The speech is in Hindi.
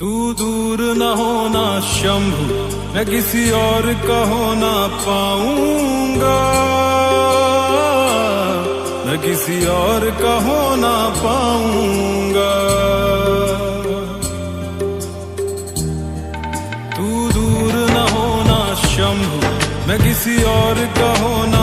तू दूर न होना शंभु, मैं किसी और का होना पाऊंगा, मैं किसी और का होना पाऊंगा। तू दूर न होना शंभु, मैं किसी और का होना